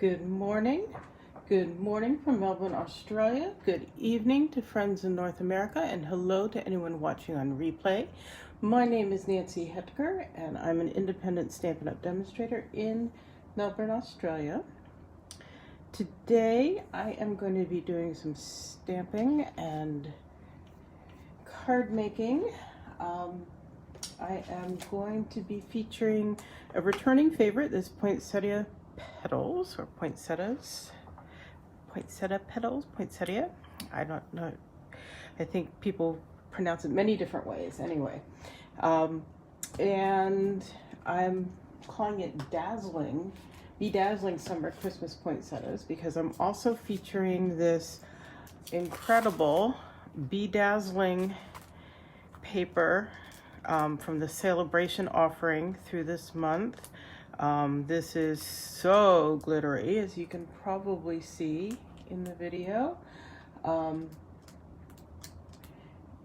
Good morning. Good morning from Melbourne, Australia. Good evening to friends in North America, and hello to anyone watching on replay. My name is Nancy Hetker, and I'm an independent Stampin' Up! Demonstrator in Melbourne, Australia. Today I am going to be doing some stamping and card making. I am going to be featuring a returning favorite, this Poinsettia petals, or poinsettias, poinsettia petals, poinsettia. I don't know. I think people pronounce it many different ways anyway. And I'm calling it Dazzling, Dazzling Summer Christmas Poinsettias, because I'm also featuring this incredible Dazzling paper from the celebration offering through this month. This is so glittery, as you can probably see in the video.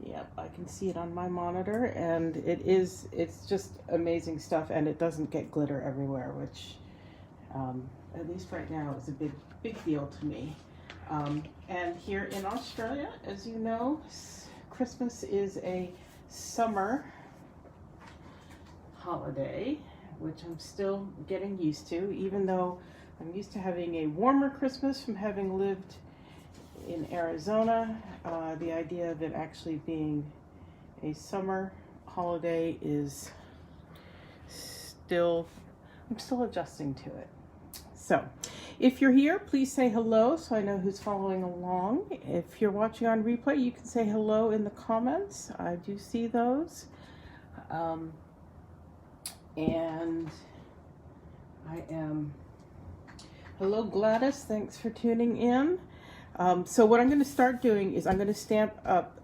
Yep, I can see it on my monitor, and it's just amazing stuff, and it doesn't get glitter everywhere, which at least right now is a big deal to me. And here in Australia, as you know, Christmas is a summer holiday, which I'm still getting used to, even though I'm used to having a warmer Christmas from having lived in Arizona. The idea of it actually being a summer holiday is I'm still adjusting to it. So if you're here, please say hello so I know who's following along. If you're watching on replay, you can say hello in the comments. I do see those. And hello Gladys, thanks for tuning in. So what I'm going to start doing is I'm going to stamp up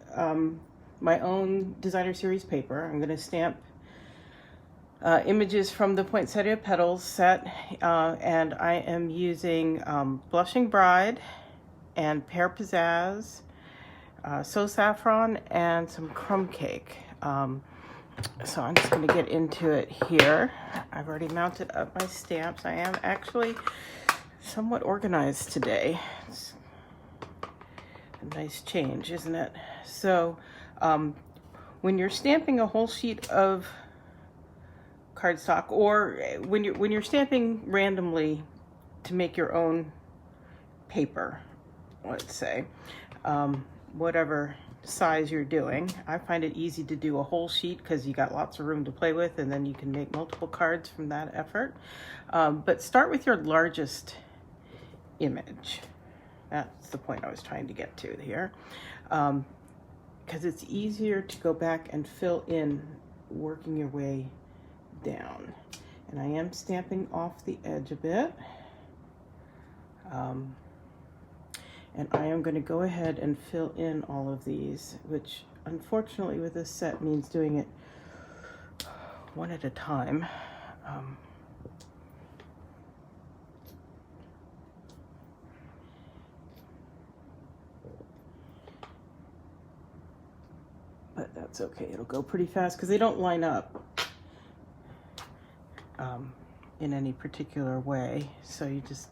my own designer series paper. I'm going to stamp images from the Poinsettia Petals set, and I am using Blushing Bride and Pear Pizzazz, So Saffron, and some Crumb Cake. So I'm just going to get into it here. I've already mounted up my stamps. I am actually somewhat organized today. It's a nice change, isn't it? So when you're stamping a whole sheet of cardstock, or when you're stamping randomly to make your own paper, let's say, whatever size you're doing, I find it easy to do a whole sheet because you got lots of room to play with, and then you can make multiple cards from that effort. But start with your largest image. That's the point I was trying to get to here, because it's easier to go back and fill in working your way down. And I am stamping off the edge a bit. And I am going to go ahead and fill in all of these, which unfortunately with this set means doing it one at a time. But that's okay. It'll go pretty fast because they don't line up in any particular way. So you just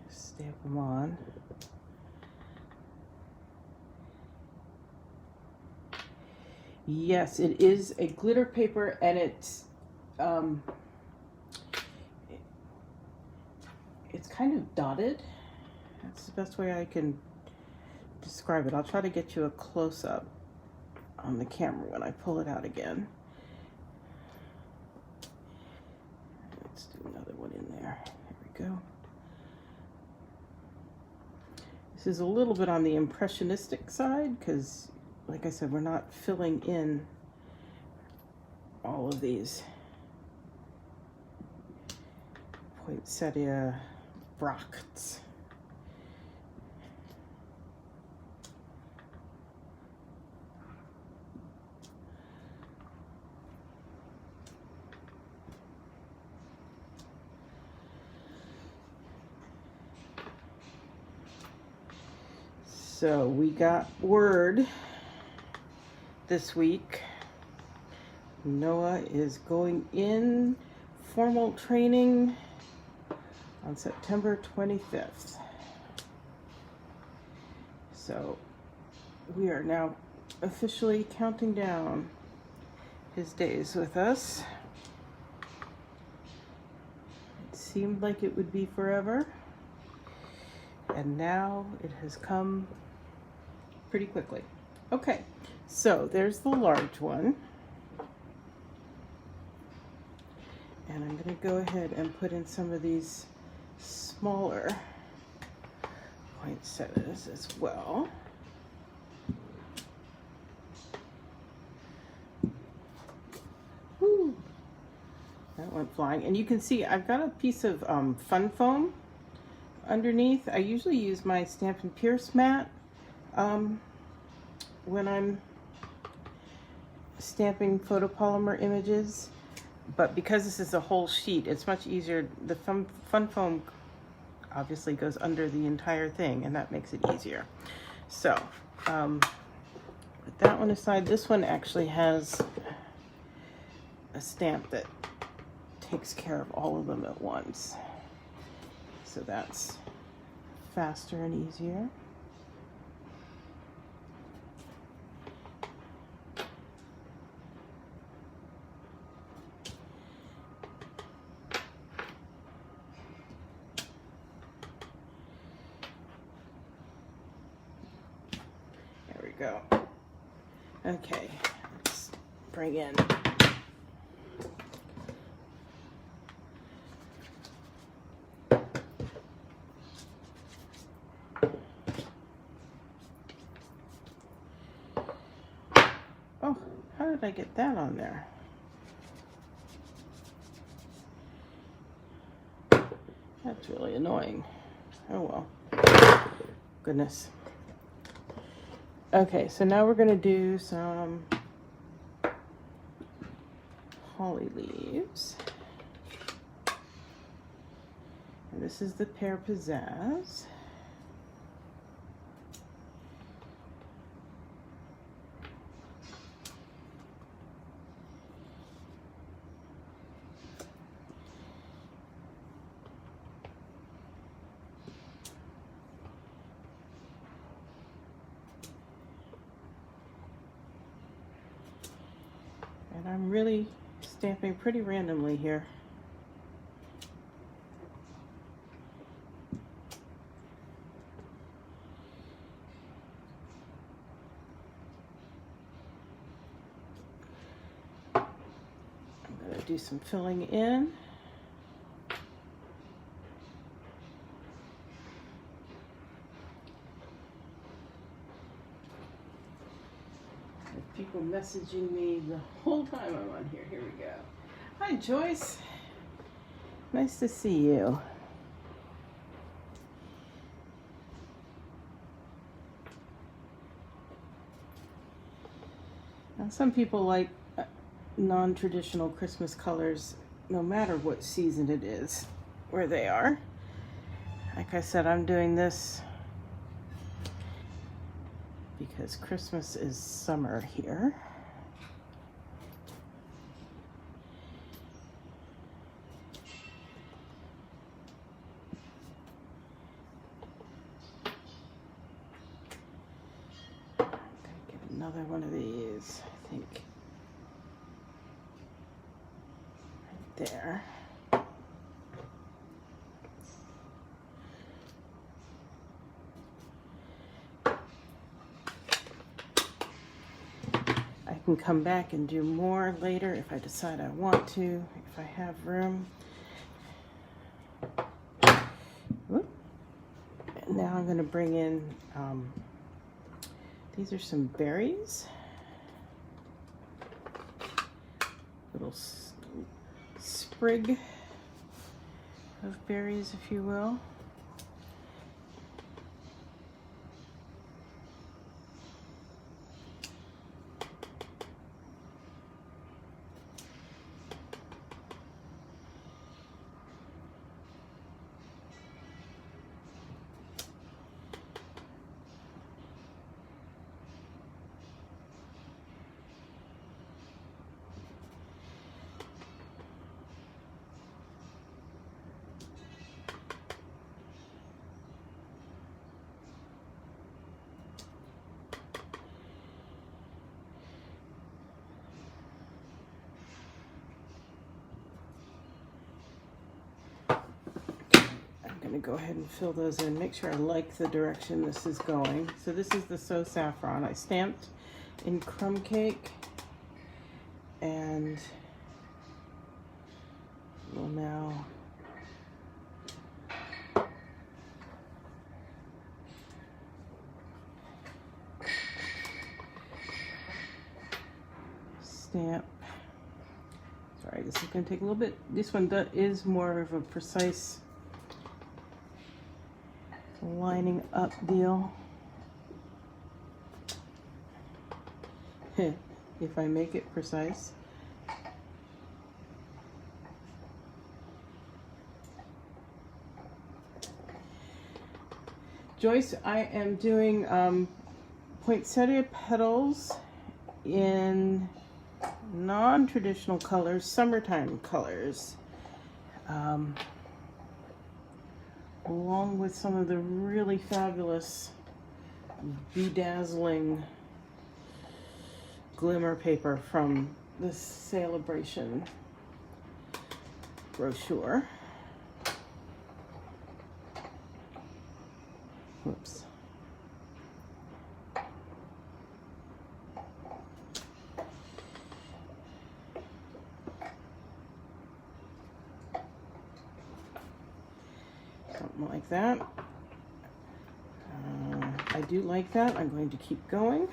stamp them on. Yes, it is a glitter paper, and it's kind of dotted. That's the best way I can describe it. I'll try to get you a close-up on the camera when I pull it out again. Let's do another one in there. There we go. This is a little bit on the impressionistic side because, like I said, we're not filling in all of these poinsettia bracts. So we got word this week. Noah is going in formal training on September 25th. So we are now officially counting down his days with us. It seemed like it would be forever, and now it has come pretty quickly. Okay, so there's the large one. And I'm going to go ahead and put in some of these smaller poinsettias as well. Woo. That went flying. And you can see I've got a piece of fun foam underneath. I usually use my Stampin' Pierce mat when I'm stamping photopolymer images. But because this is a whole sheet, it's much easier. The fun foam obviously goes under the entire thing, and that makes it easier. So, put that one aside. This one actually has a stamp that takes care of all of them at once. So that's faster and easier. Go. Okay, let's bring in oh, how did I get that on there? That's really annoying. Oh well. Goodness. Okay, so now we're going to do some holly leaves. And this is the pear pizzazz. And I'm really stamping pretty randomly here. I'm going to do some filling in. People messaging me the whole time I'm on here. Here we go. Hi, Joyce. Nice to see you. Now, some people like non-traditional Christmas colors no matter what season it is where they are. Like I said, I'm doing this because Christmas is summer here. I'm gonna get another one of these, I think. Right there. I can come back and do more later if I decide I want to, if I have room. Whoop. And now I'm going to bring in, these are some berries. Little sprig of berries, if you will. gonna go ahead and fill those in, make sure I like the direction this is going. So this is the So Saffron. I stamped in crumb cake and will now stamp. Sorry, this is going to take a little bit. This one is more of a precise lining up deal. If I make it precise. Joyce, I am doing poinsettia petals in non-traditional colors, summertime colors, along with some of the really fabulous Dazzling glimmer paper from the Celebration brochure. Whoops. Something like that. I do like that. I'm going to keep going.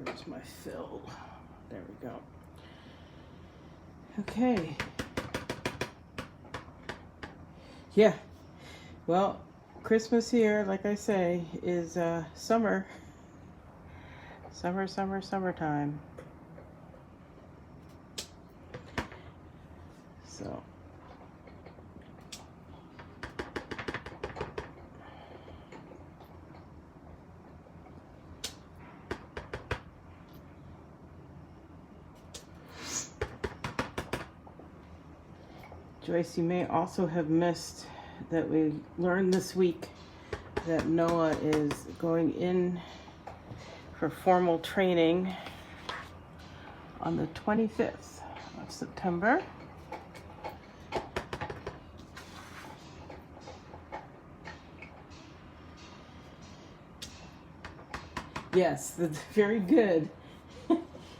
Where's my fill? There we go. Okay. Yeah. Well, Christmas here, like I say, is summer. Summertime. So. Joyce, you may also have missed that we learned this week that Noah is going in for formal training on the 25th of September. Yes, that's very good.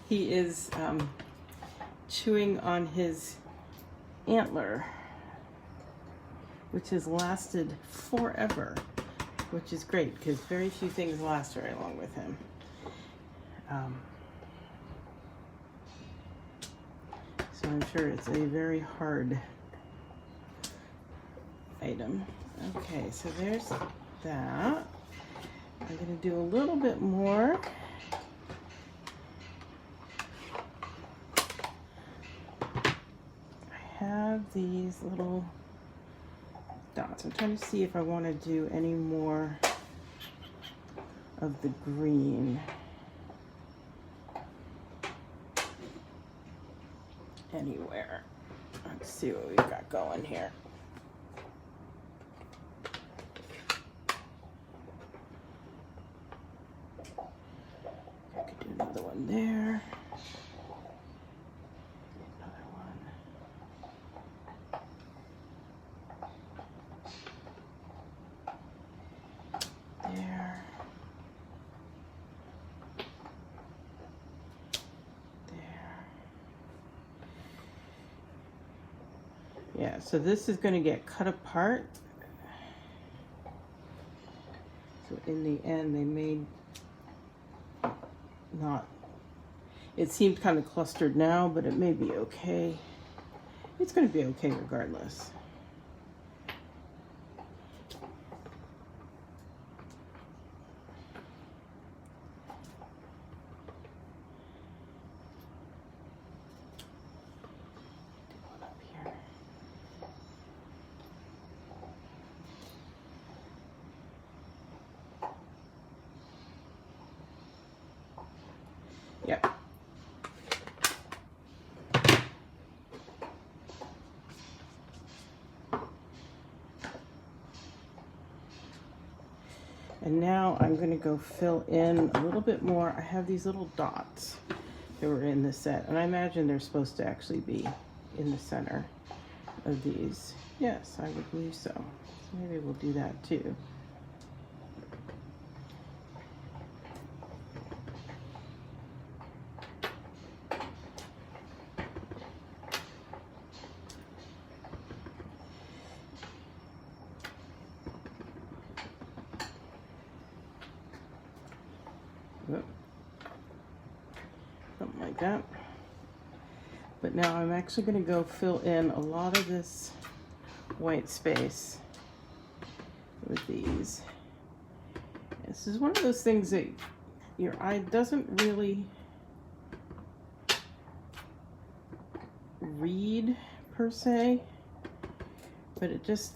He is chewing on his antler, which has lasted forever, which is great because very few things last very long with him. So I'm sure it's a very hard item. Okay, so there's that. I'm going to do a little bit more. Have these little dots. I'm trying to see if I want to do any more of the green. Anywhere. Let's see what we've got going here. I could do another one there. Yeah, so this is going to get cut apart. So in the end, they made not, it seemed kind of clustered now, but it may be okay. It's going to be okay regardless. Yep. And now I'm going to go fill in a little bit more. I have these little dots that were in the set, and I imagine they're supposed to actually be in the center of these. Yes, I would believe so. So maybe we'll do that too. Something like that. But now I'm actually going to go fill in a lot of this white space with these. This is one of those things that your eye doesn't really read per se, but it just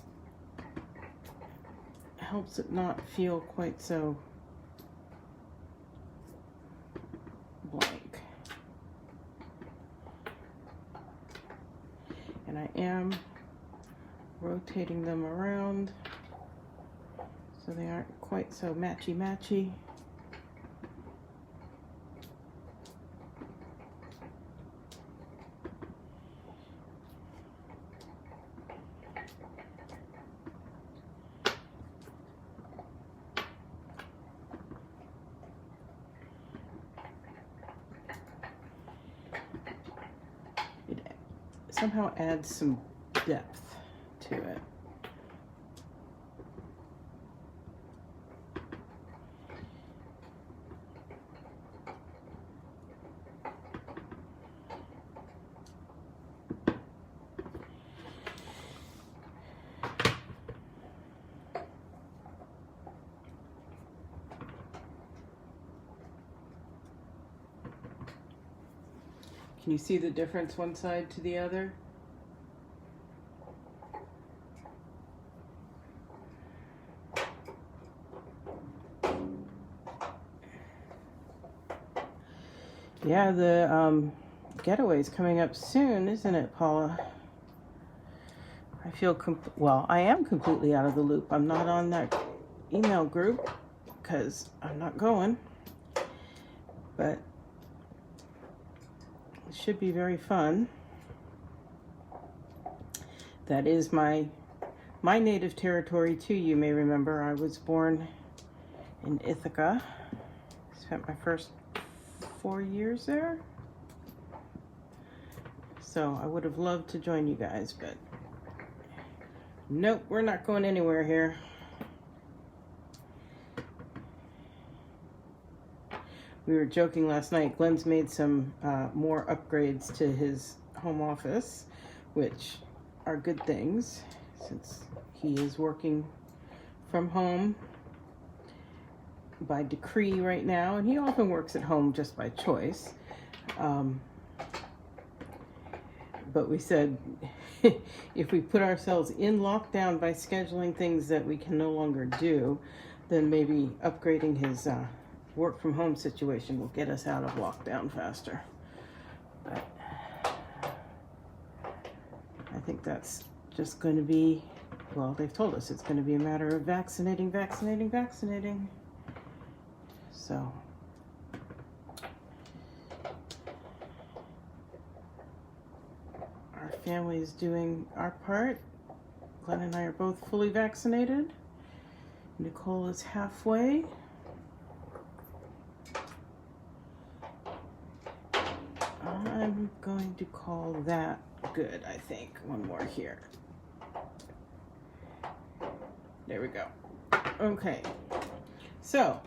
helps it not feel quite so blank. And I am rotating them around so they aren't quite so matchy-matchy. It somehow adds some depth to it. Can you see the difference one side to the other? Yeah, the getaway's coming up soon, isn't it, Paula? I feel, well, I am completely out of the loop. I'm not on that email group because I'm not going, but it should be very fun. That is my native territory too, you may remember. I was born in Ithaca. Spent my first 4 years there. So I would have loved to join you guys, but nope, we're not going anywhere here. We were joking last night. Glenn's made some more upgrades to his home office, which are good things since he is working from home by decree right now, and he often works at home just by choice. But we said if we put ourselves in lockdown by scheduling things that we can no longer do, then maybe upgrading his work from home situation will get us out of lockdown faster. But I think that's just going to be, well, they've told us it's going to be a matter of vaccinating. So our family is doing our part. Glenn and I are both fully vaccinated. Nicole is halfway. I'm going to call that good, I think. One more here. There we go. Okay, so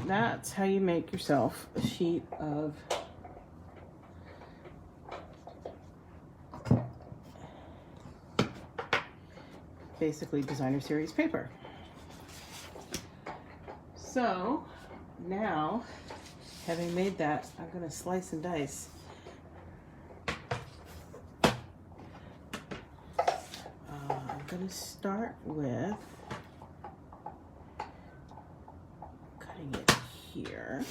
that's how you make yourself a sheet of basically designer series paper. So now, having made that, I'm going to slice and dice. I'm going to start with cutting it here.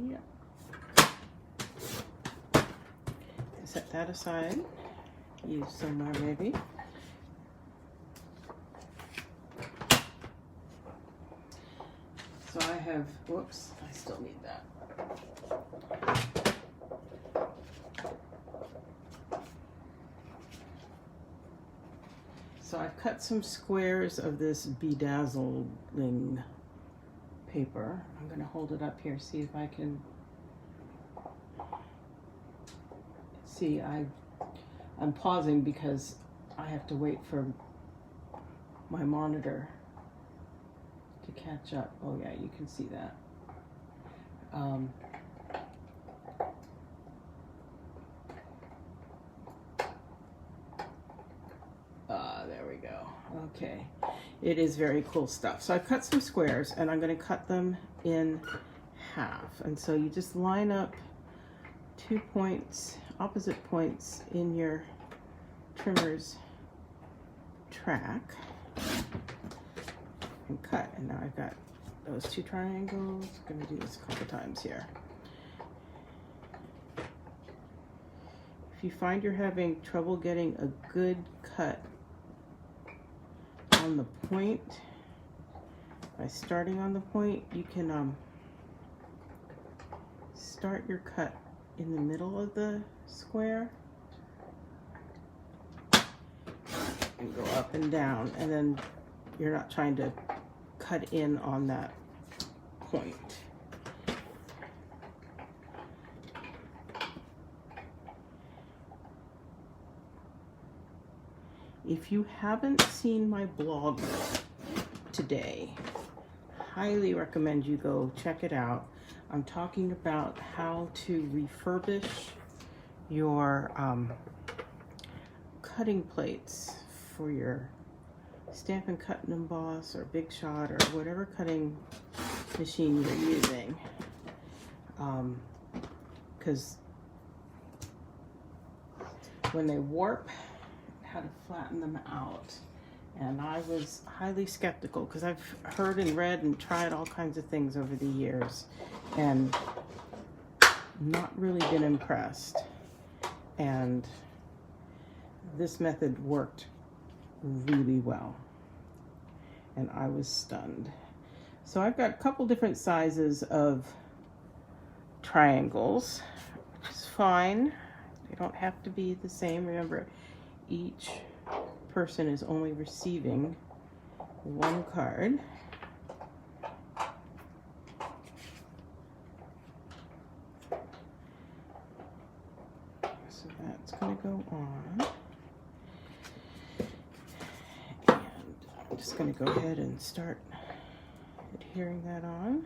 Yeah. Set that aside. Use some more maybe. So I have, whoops, I still need that. So I've cut some squares of this Dazzling paper. I'm going to hold it up here, see if I can see. I'm pausing because I have to wait for my monitor to catch up. Oh yeah, you can see that. There we go. Okay, it is very cool stuff. So I cut some squares and I'm going to cut them in half. And so you just line up 2 points, opposite points in your trimmer's track and cut. And now I've got those 2 triangles. I'm going to do this a couple times here. If you find you're having trouble getting a good cut on the point, by starting on the point, you can start your cut in the middle of the square and go up and down, and then you're not trying to cut in on that point. If you haven't seen my blog today, highly recommend you go check it out. I'm talking about how to refurbish your cutting plates for your Stampin' Cut and Emboss or Big Shot or whatever cutting machine you're using. Because when they warp, how to flatten them out. And I was highly skeptical because I've heard and read and tried all kinds of things over the years and not really been impressed. And this method worked really well. And I was stunned. So I've got a couple different sizes of triangles, which is fine. They don't have to be the same. Remember, each person is only receiving 1 card. So that's going to go on. And I'm just going to go ahead and start adhering that on.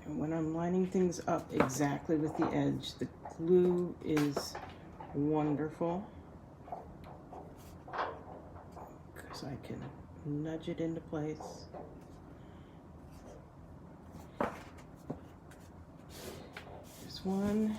When I'm lining things up exactly with the edge, the glue is wonderful because I can nudge it into place. There's one.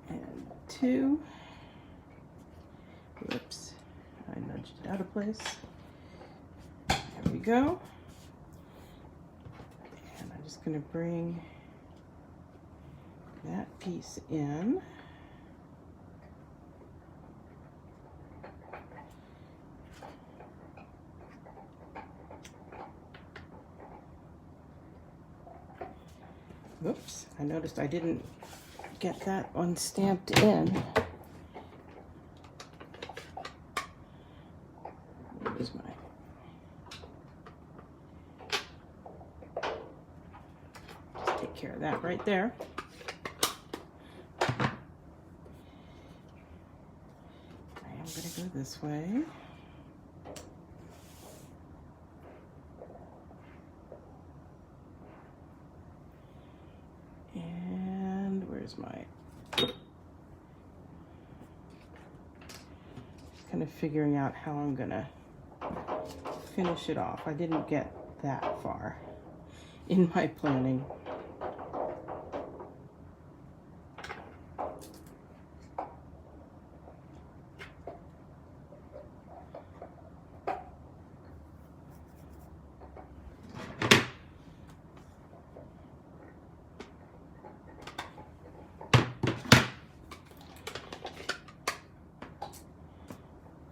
And 2. Whoops. place. There we go. And I'm just going to bring that piece in. Oops, I noticed I didn't get that one stamped in. Where's my... Just take care of that right there. I am going to go this way. And where's my... Just kind of figuring out how I'm going to finish it off. I didn't get that far in my planning.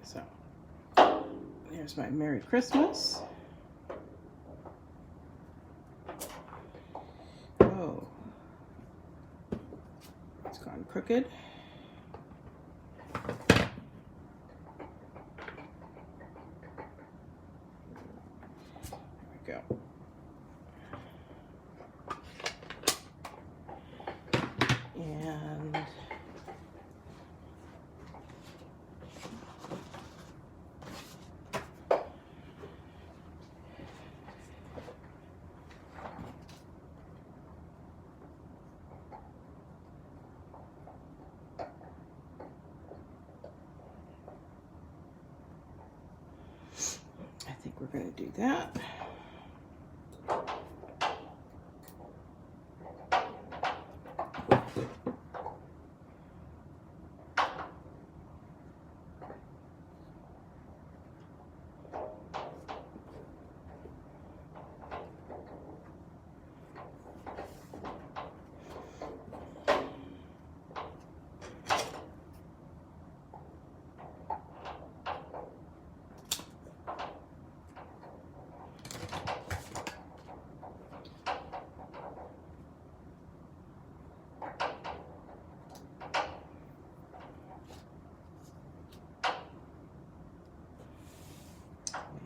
So there's my Merry Christmas. Oh, it's gone crooked. There we go. And I think we're going to do that.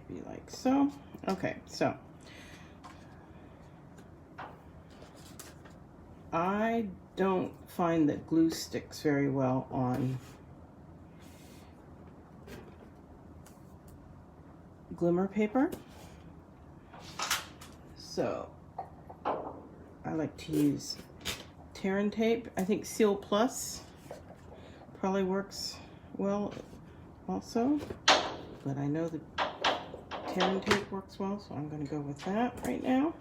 Maybe like so. Okay, so I don't find that glue sticks very well on glimmer paper. So I like to use tear and tape. I think Seal Plus probably works well also, but I know the tear and tape works well, so I'm going to go with that right now.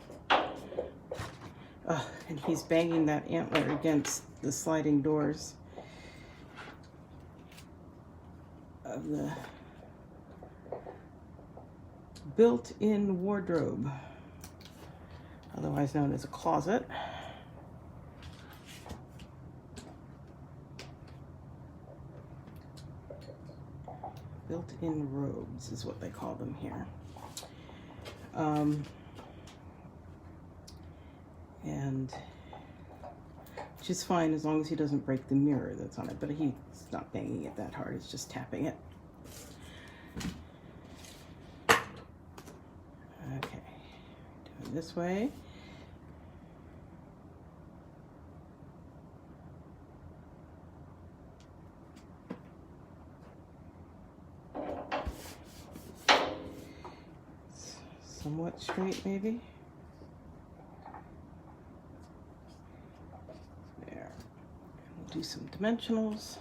Oh, and he's banging that antler against the sliding doors of the built-in wardrobe, otherwise known as a closet. Built-in robes is what they call them here. And which is fine as long as he doesn't break the mirror that's on it, but he's not banging it that hard, he's just tapping it. Okay, doing this way. Somewhat straight, maybe. There. We'll do some dimensionals.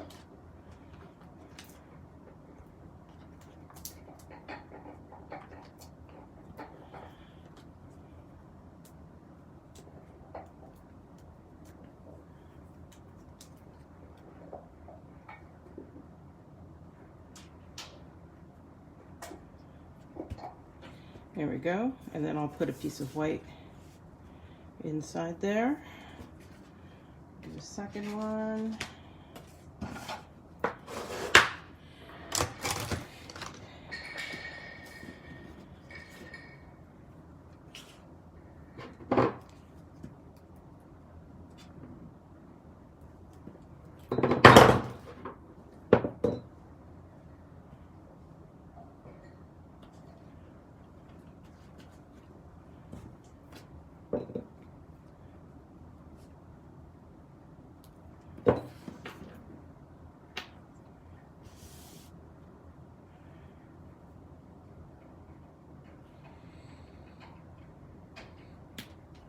There we go. And then I'll put a piece of white inside there. Do the second one.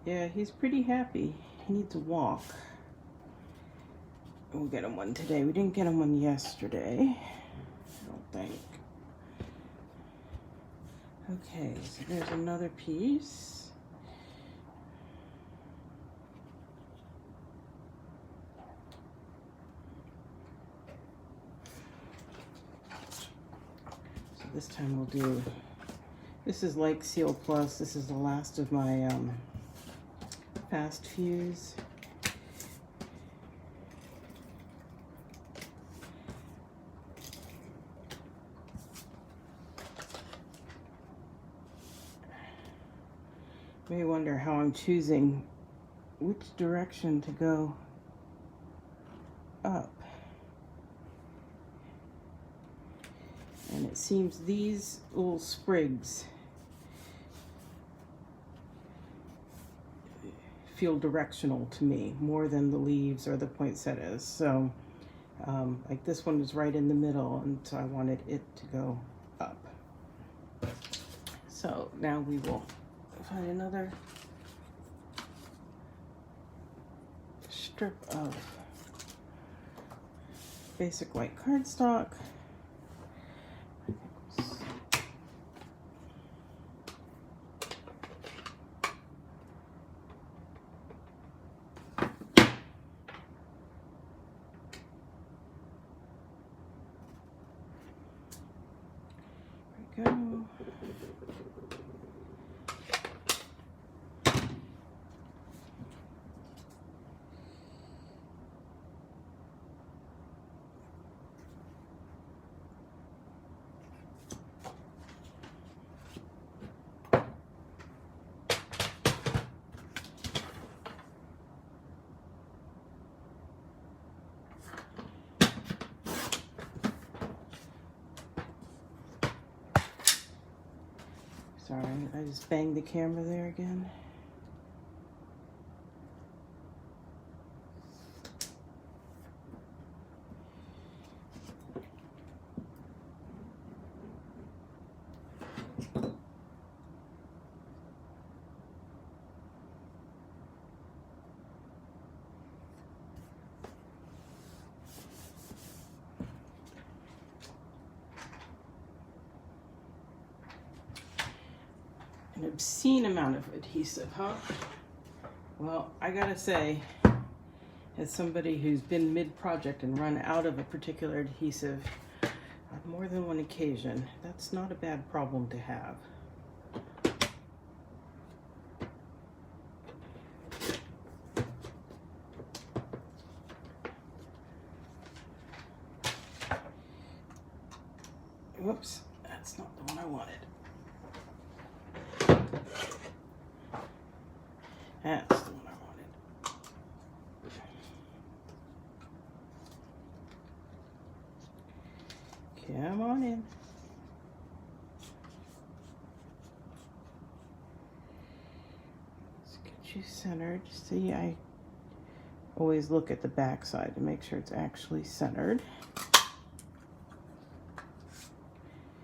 Yeah, he's pretty happy. He needs a walk. We'll get him one today. We didn't get him one yesterday, I don't think. Okay, so there's another piece. So this time we'll do, this is like Seal Plus. This is the last of my fast fuse. You may wonder how I'm choosing which direction to go up. And it seems these little sprigs feel directional to me more than the leaves or the poinsettias. So like this one was right in the middle, and so I wanted it to go up. So now we will find another strip of basic white cardstock. There we go. Sorry, I just banged the camera there again. An obscene amount of adhesive, huh? Well, I gotta say, as somebody who's been mid-project and run out of a particular adhesive on more than one occasion, that's not a bad problem to have. Whoops, that's not the one I wanted. That's the one I wanted. Come on in. Let's get you centered. See, I always look at the back side to make sure it's actually centered.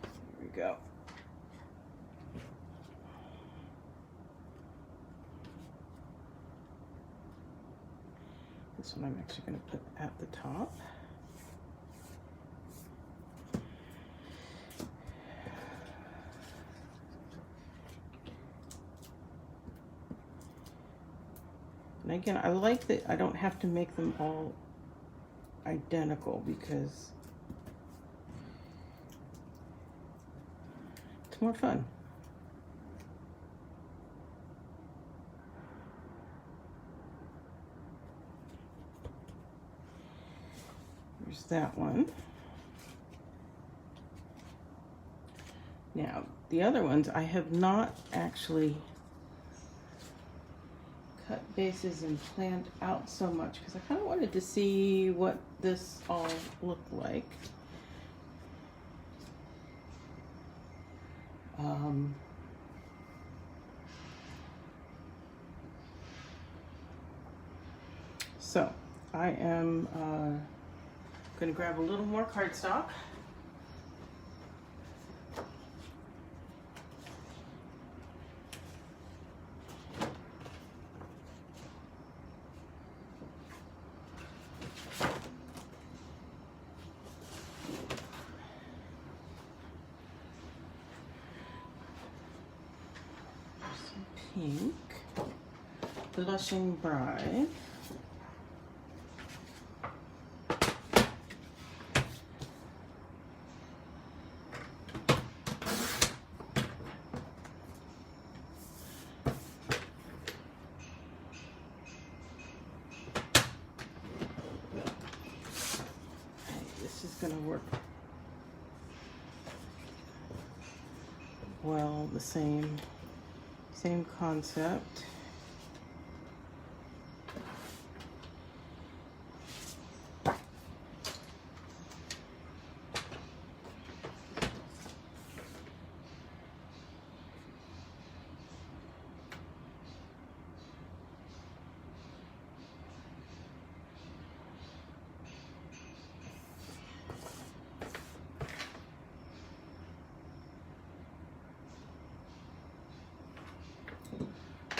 Here we go. This one I'm actually going to put at the top. And again, I like that I don't have to make them all identical because it's more fun. There's that one. Now, the other ones I have not actually cut bases and planned out so much because I kind of wanted to see what this all looked like. So I am going to grab a little more cardstock. Pink, Blushing Bride, this is going to work well, the same concept.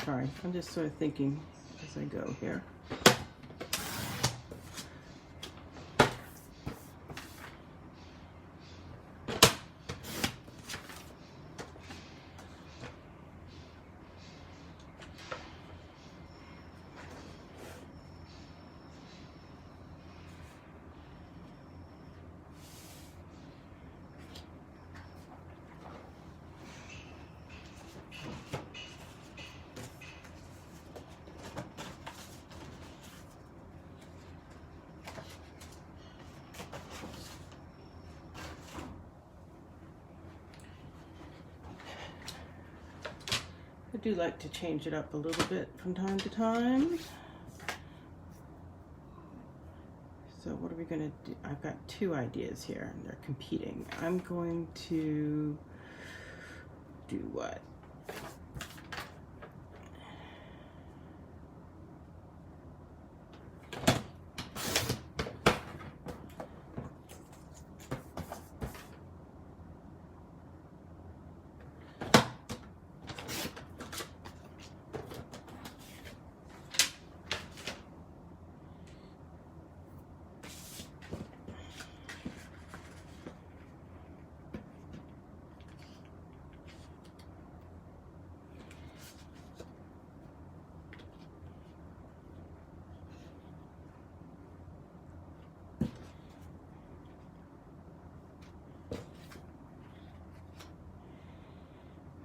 Sorry, I'm just sort of thinking as I go here. I do like to change it up a little bit from time to time. So what are we going to do? I've got two ideas here and they're competing. I'm going to do what?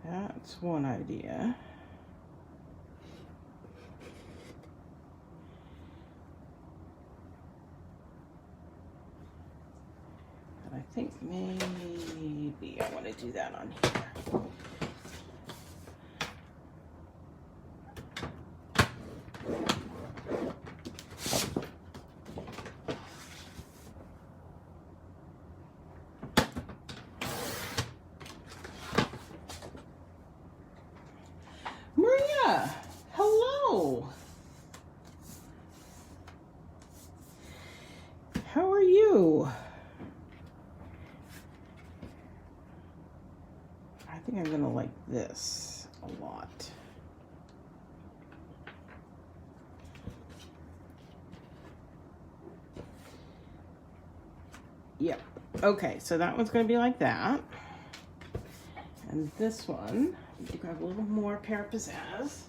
That's one idea. But I think maybe I want to do that on here. Maria, hello. How are you? I think I'm gonna like this a lot. Yep. Okay, so that one's gonna be like that. And this one, I need to grab a little more Pear Pizzazz.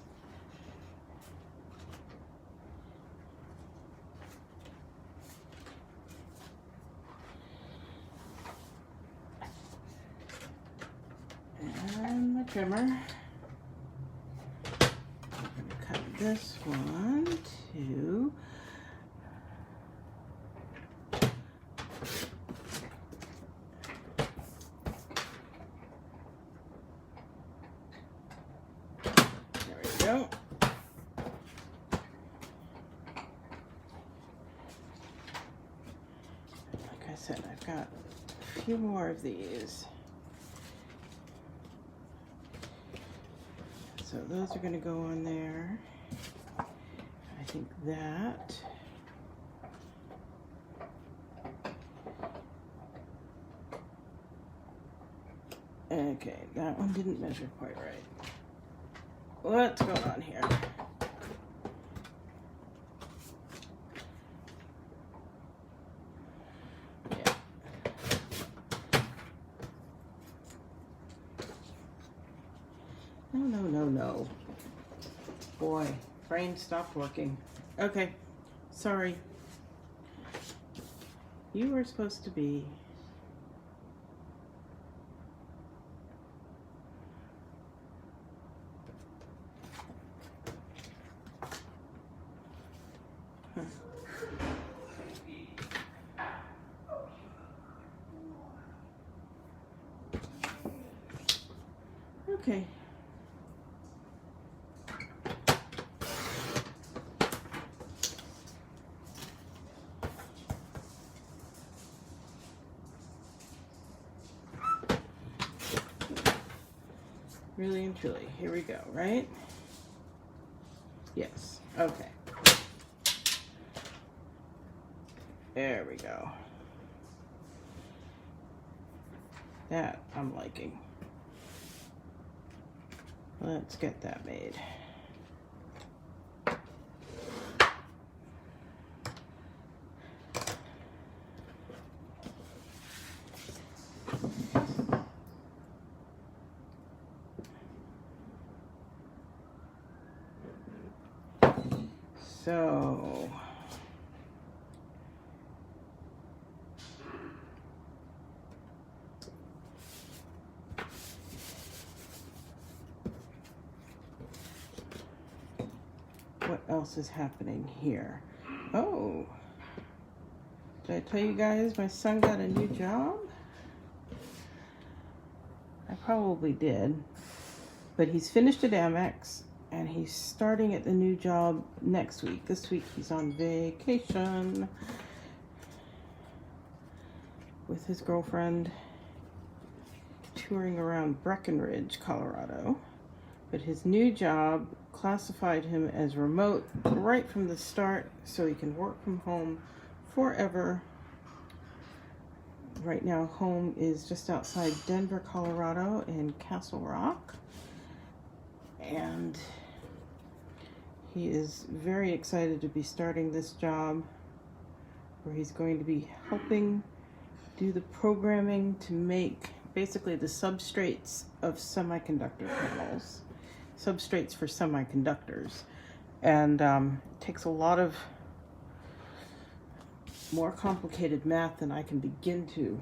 And my trimmer. I'm going to cut this one to go. Like I said, I've got a few more of these. So those are going to go on there. I think that. Okay, that one didn't measure quite right. What's going on here? Yeah. No. Boy, brain stopped working. Okay, sorry. You were supposed to be. Okay. Really and truly. Here we go, right? Yes. Okay. There we go. That I'm liking. Let's get that made. So what else is happening here? Oh, did I tell you guys my son got a new job? I probably did, but he's finished at Amex and he's starting at the new job next week. This week he's on vacation with his girlfriend touring around Breckenridge, Colorado. But his new job classified him as remote right from the start, so he can work from home forever. Right now, home is just outside Denver, Colorado in Castle Rock. And he is very excited to be starting this job where he's going to be helping do the programming to make basically the substrates of semiconductor panels, substrates for semiconductors. And takes a lot of more complicated math than I can begin to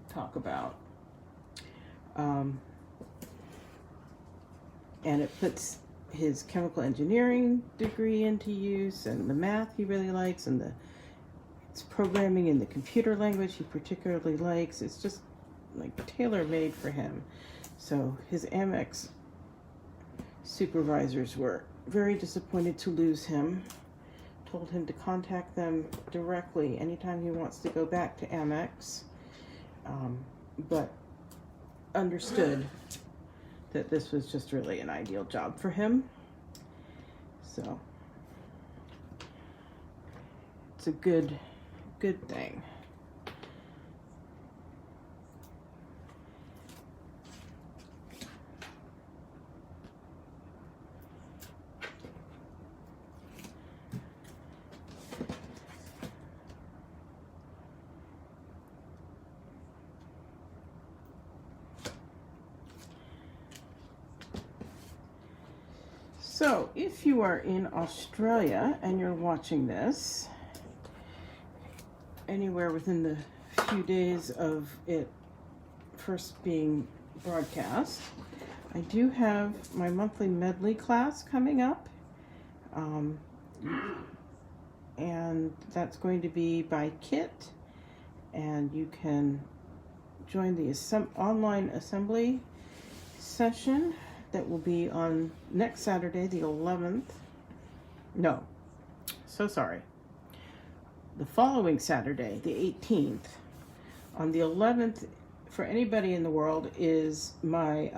talk about. And it puts his chemical engineering degree into use, and the math he really likes, and it's programming in the computer language he particularly likes. It's just like tailor-made for him. So his Amex supervisors were very disappointed to lose him. Told him to contact them directly anytime he wants to go back to Amex, but understood that this was just really an ideal job for him. So it's a good thing. So if you are in Australia and you're watching this, anywhere within the few days of it first being broadcast, I do have my monthly medley class coming up. And that's going to be by Kit, and you can join the online assembly session that will be on next Saturday, the 11th. No, so sorry. The following Saturday, the 18th. On the 11th, for anybody in the world, is my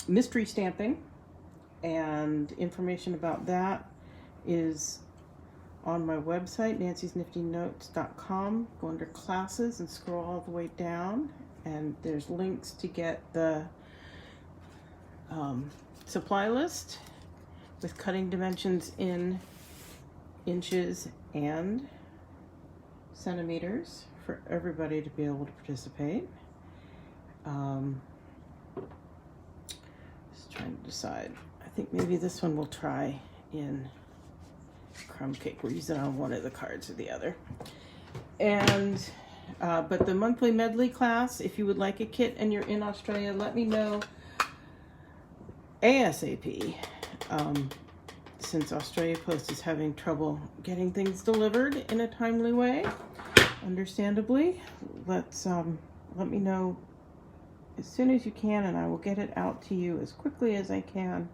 mystery stamping, and information about that is on my website, nancysniftynotes.com. Go under classes and scroll all the way down, and there's links to get the supply list with cutting dimensions in inches and centimeters for everybody to be able to participate. Just trying to decide. I think maybe this one we'll try in crumb cake. We'll use it on one of the cards or the other. And but the monthly medley class, if you would like a kit and you're in Australia, let me know ASAP. Since Australia Post is having trouble getting things delivered in a timely way, understandably, let me know as soon as you can, and I will get it out to you as quickly as I can.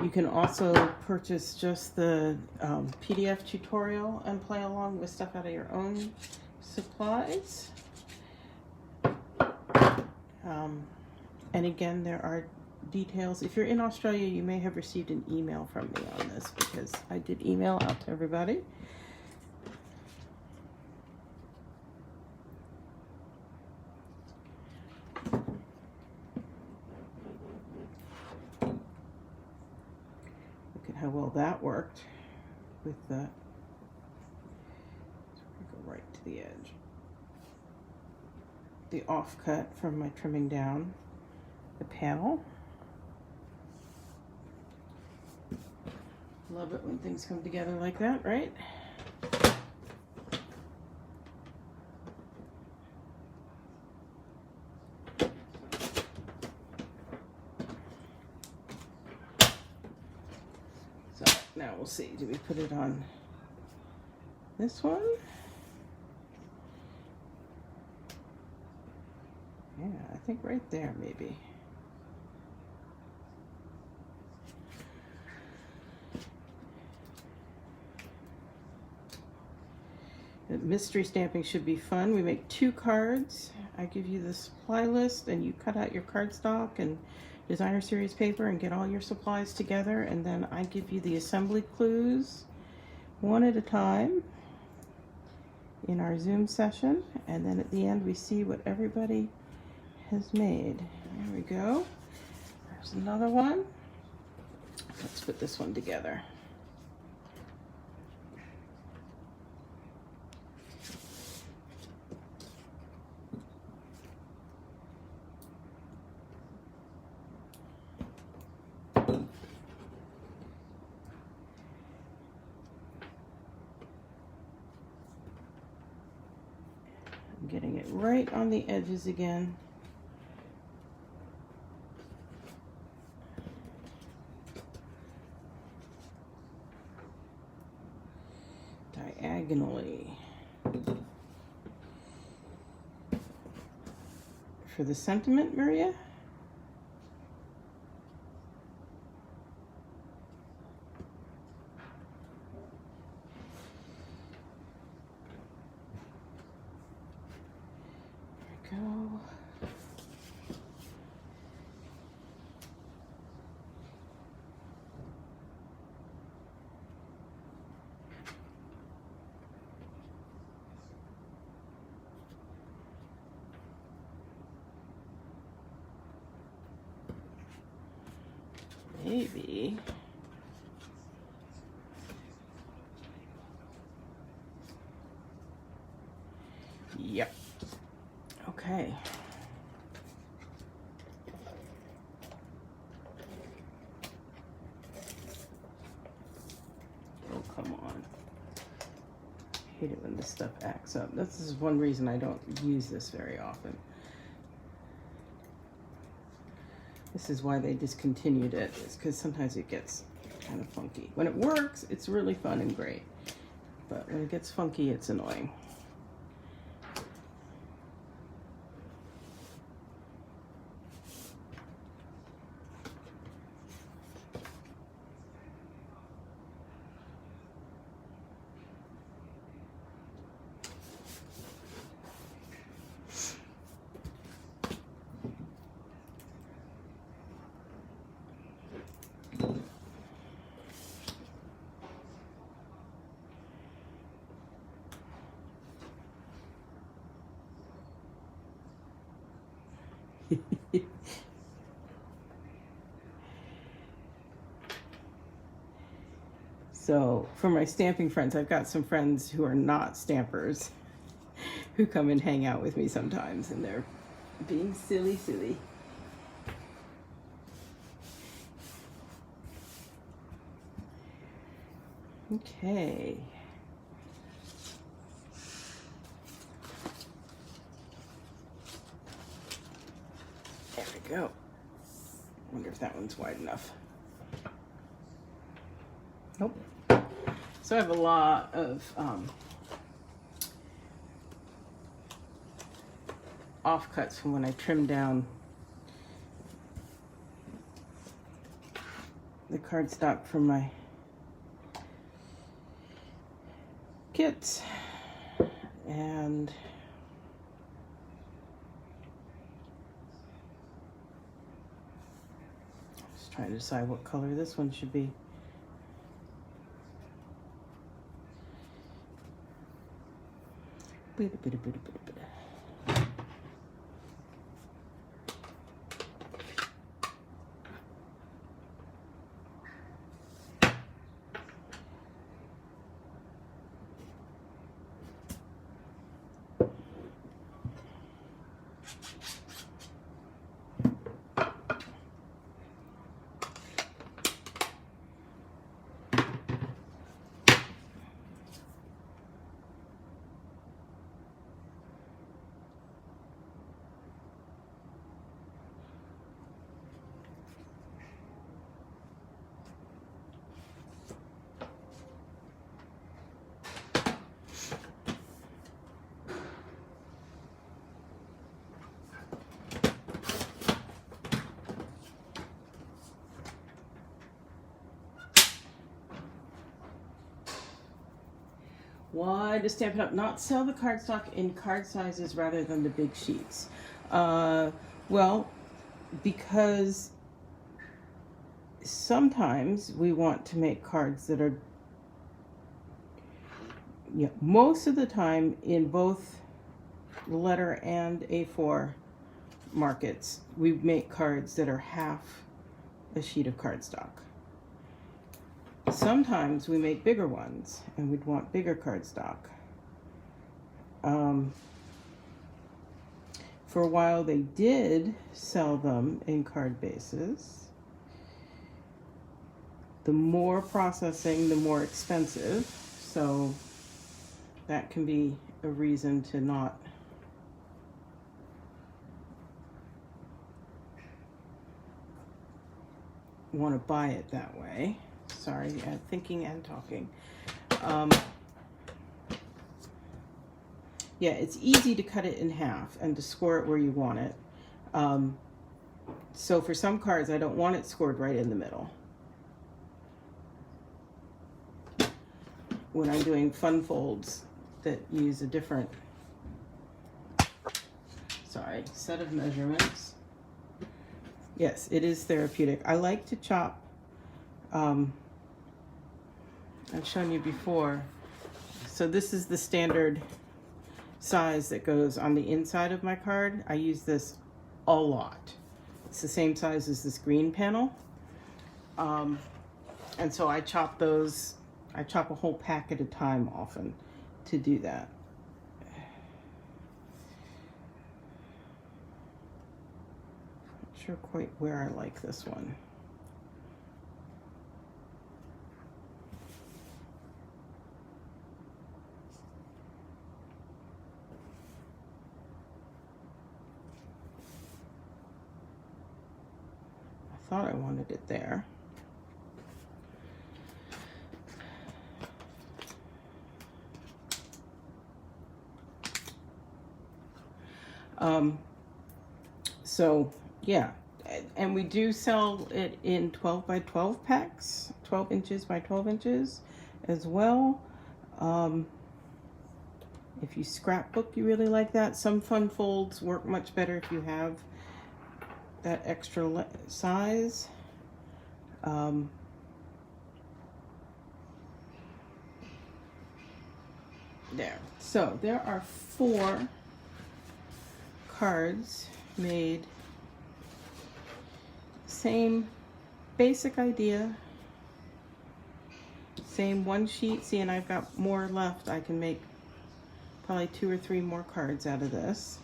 You can also purchase just the PDF tutorial and play along with stuff out of your own supplies. And again, there are details. If you're in Australia, you may have received an email from me on this, because I did email out to everybody. Look at how well that worked with the, go right to the edge. The offcut from my trimming down the panel. Love it when things come together like that, right? So now we'll see, do we put it on this one? Yeah, I think right there maybe. The mystery stamping should be fun. We make 2 cards. I give you the supply list, and you cut out your cardstock and designer series paper and get all your supplies together, and then I give you the assembly clues one at a time in our Zoom session, and then at the end we see what everybody has made. There we go. There's another one. Let's put this one together. I'm getting it right on the edges again. Diagonally. For the sentiment, Maria? There we go. Maybe. Yep. Okay. Oh, come on. I hate it when this stuff acts up. This is one reason I don't use this very often. This is why they discontinued it, is because sometimes it gets kind of funky. When it works, it's really fun and great. But when it gets funky, it's annoying. So for my stamping friends, I've got some friends who are not stampers who come and hang out with me sometimes, and they're being silly. Okay. There we go. Wonder if that one's wide enough. Nope. So I have a lot of offcuts from when I trimmed down the cardstock from my kits, and just trying to decide what color this one should be. Why to Stampin' Up! Not sell the cardstock in card sizes rather than the big sheets? Well, because sometimes we want to make cards that are, most of the time in both letter and A4 markets, we make cards that are half a sheet of cardstock. Sometimes we make bigger ones and we'd want bigger cardstock. For a while they did sell them in card bases. The more processing, the more expensive. So that can be a reason to not want to buy it that way. Sorry, thinking and talking. Yeah, it's easy to cut it in half and to score it where you want it. So for some cards, I don't want it scored right in the middle. When I'm doing fun folds that use a different, set of measurements. Yes, it is therapeutic. I like to chop. I've shown you before. So this is the standard size that goes on the inside of my card. I use this a lot. It's the same size as this green panel. And so I chop those, I chop a whole pack at a time often to do that. Not sure quite where I like this one. I thought I wanted it there. So yeah, and we do sell it in 12 by 12 packs, 12 inches by 12 inches as well. If you scrapbook, you really like that. Some fun folds work much better if you have that extra size. There. So there are 4 cards made same basic idea. Same one sheet. See, and I've got more left. I can make probably 2 or 3 more cards out of this.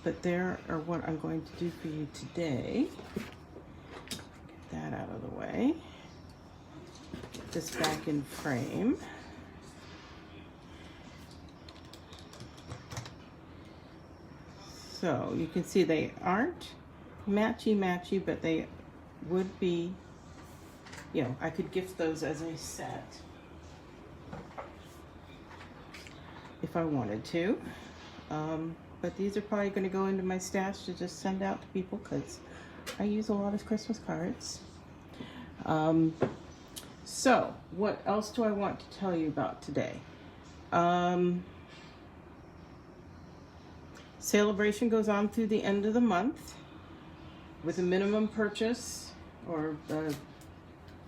But there are what I'm going to do for you today. Get that out of the way. Get this back in frame. So you can see they aren't matchy-matchy, but they would be, you know, I could gift those as a set if I wanted to. But these are probably going to go into my stash to just send out to people because I use a lot of Christmas cards. So what else do I want to tell you about today? Celebration goes on through the end of the month with a minimum purchase, or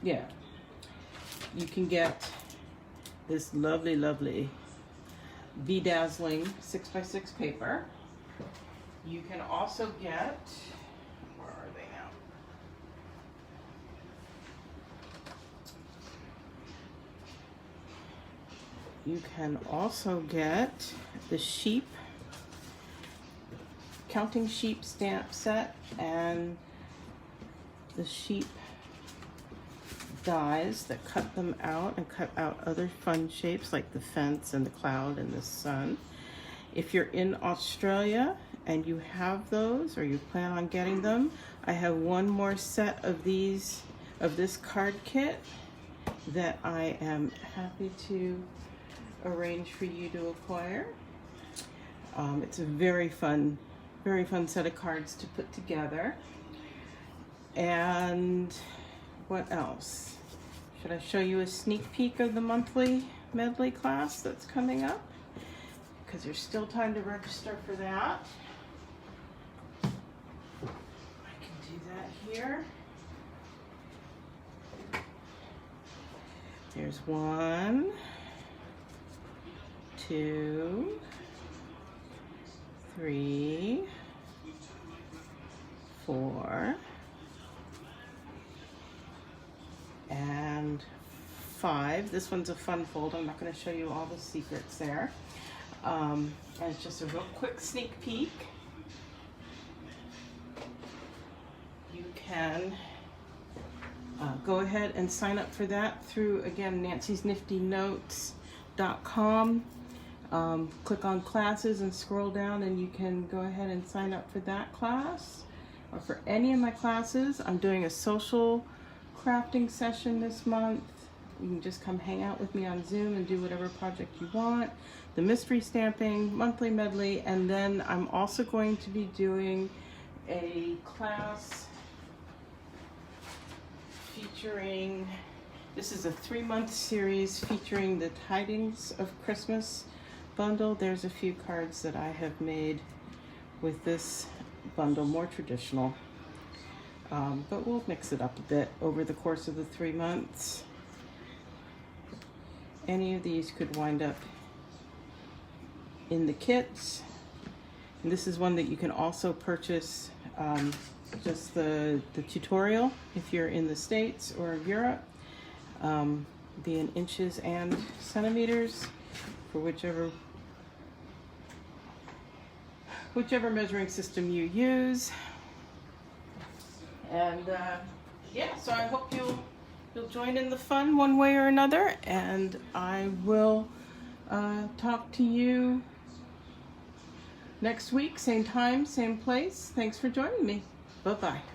yeah, you can get this lovely Dazzling 6x6 paper. You can also get, where are they now? You can also get the sheep, counting sheep stamp set, and the sheep dies that cut them out and cut out other fun shapes like the fence and the cloud and the sun. If you're in Australia and you have those or you plan on getting them, I have one more set of these, of this card kit that I am happy to arrange for you to acquire. It's a very fun set of cards to put together. And what else? Should I show you a sneak peek of the monthly medley class that's coming up? Because there's still time to register for that. I can do that here. There's 1, 2, 3, 4, and 5. This one's a fun fold. I'm not going to show you all the secrets there. And it's just a real quick sneak peek. You can go ahead and sign up for that through, again, nancysniftynotes.com. Click on classes and scroll down and you can go ahead and sign up for that class. Or for any of my classes. I'm doing a social crafting session this month. You can just come hang out with me on Zoom and do whatever project you want. The mystery stamping, monthly medley, and then I'm also going to be doing a class featuring, this is a 3-month series featuring the Tidings of Christmas bundle. There's a few cards that I have made with this bundle, more traditional. But we'll mix it up a bit over the course of the 3 months. Any of these could wind up in the kits. And this is one that you can also purchase just the tutorial if you're in the States or Europe. Be in inches and centimeters for whichever measuring system you use. And yeah, so I hope you'll join in the fun one way or another, and I will talk to you next week, same time, same place. Thanks for joining me. Bye-bye.